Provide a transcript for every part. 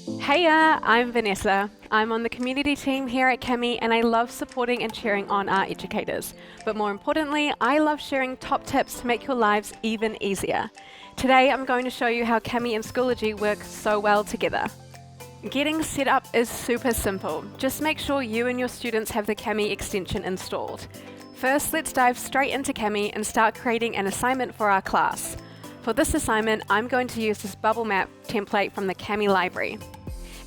Heya, I'm Vanessa. I'm on the community team here at Cami and I love supporting and cheering on our educators. But more importantly, I love sharing top tips to make your lives even easier. Today I'm going to show you how Cami and Schoology work so well together. Getting set up is super simple. Just make sure you and your students have the Cami extension installed. First, let's dive straight into Cami and start creating an assignment for our class. For this assignment, I'm going to use this bubble map template from the Cami library.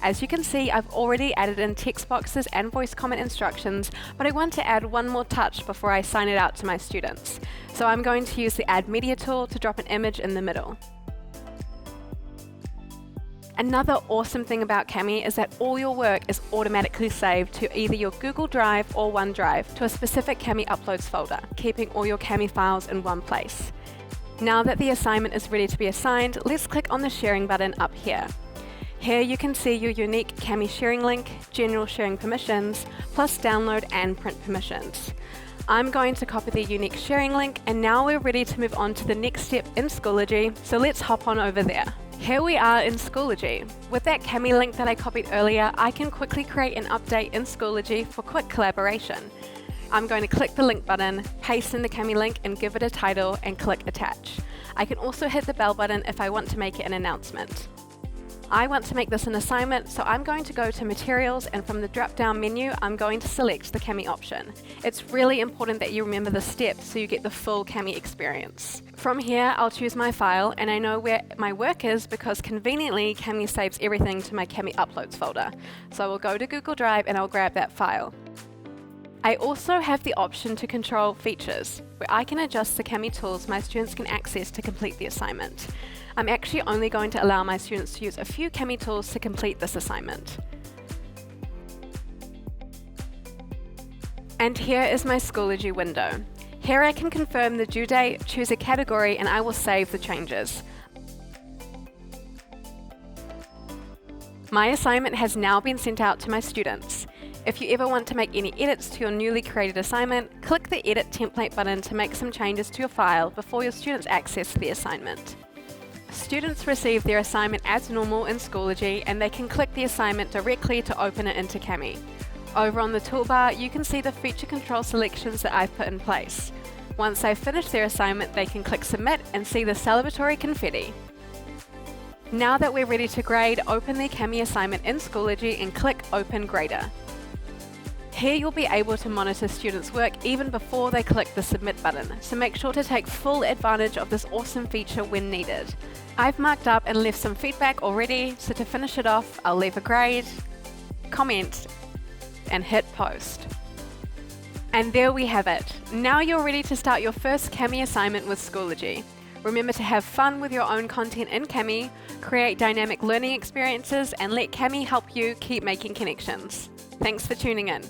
As you can see, I've already added in text boxes and voice comment instructions, but I want to add one more touch before I sign it out to my students. So I'm going to use the Add Media tool to drop an image in the middle. Another awesome thing about Cami is that all your work is automatically saved to either your Google Drive or OneDrive to a specific Cami Uploads folder, keeping all your Cami files in one place. Now that the assignment is ready to be assigned, let's click on the sharing button up here. Here you can see your unique Cami sharing link, general sharing permissions, plus download and print permissions. I'm going to copy the unique sharing link, and now we're ready to move on to the next step in Schoology, so let's hop on over there. Here we are in Schoology. With that Cami link that I copied earlier, I can quickly create an update in Schoology for quick collaboration. I'm going to click the link button, paste in the Cami link and give it a title and click attach. I can also hit the bell button if I want to make it an announcement. I want to make this an assignment, so I'm going to go to Materials, and from the drop-down menu, I'm going to select the Cami option. It's really important that you remember this step so you get the full Cami experience. From here, I'll choose my file, and I know where my work is because conveniently, Cami saves everything to my Cami Uploads folder. So I will go to Google Drive and I'll grab that file. I also have the option to control features, where I can adjust the Cami tools my students can access to complete the assignment. I'm actually only going to allow my students to use a few Cami tools to complete this assignment. And here is my Schoology window. Here I can confirm the due date, choose a category, and I will save the changes. My assignment has now been sent out to my students. If you ever want to make any edits to your newly created assignment, click the Edit Template button to make some changes to your file before your students access the assignment. Students receive their assignment as normal in Schoology, and they can click the assignment directly to open it into Cami. Over on the toolbar, you can see the feature control selections that I've put in place. Once they've finished their assignment, they can click Submit and see the celebratory confetti. Now that we're ready to grade, open the Cami assignment in Schoology and click Open Grader. Here you'll be able to monitor students' work even before they click the Submit button, so make sure to take full advantage of this awesome feature when needed. I've marked up and left some feedback already, so to finish it off, I'll leave a grade, comment, and hit post. And there we have it. Now you're ready to start your first Cami assignment with Schoology. Remember to have fun with your own content in Cami, create dynamic learning experiences, and let Cami help you keep making connections. Thanks for tuning in.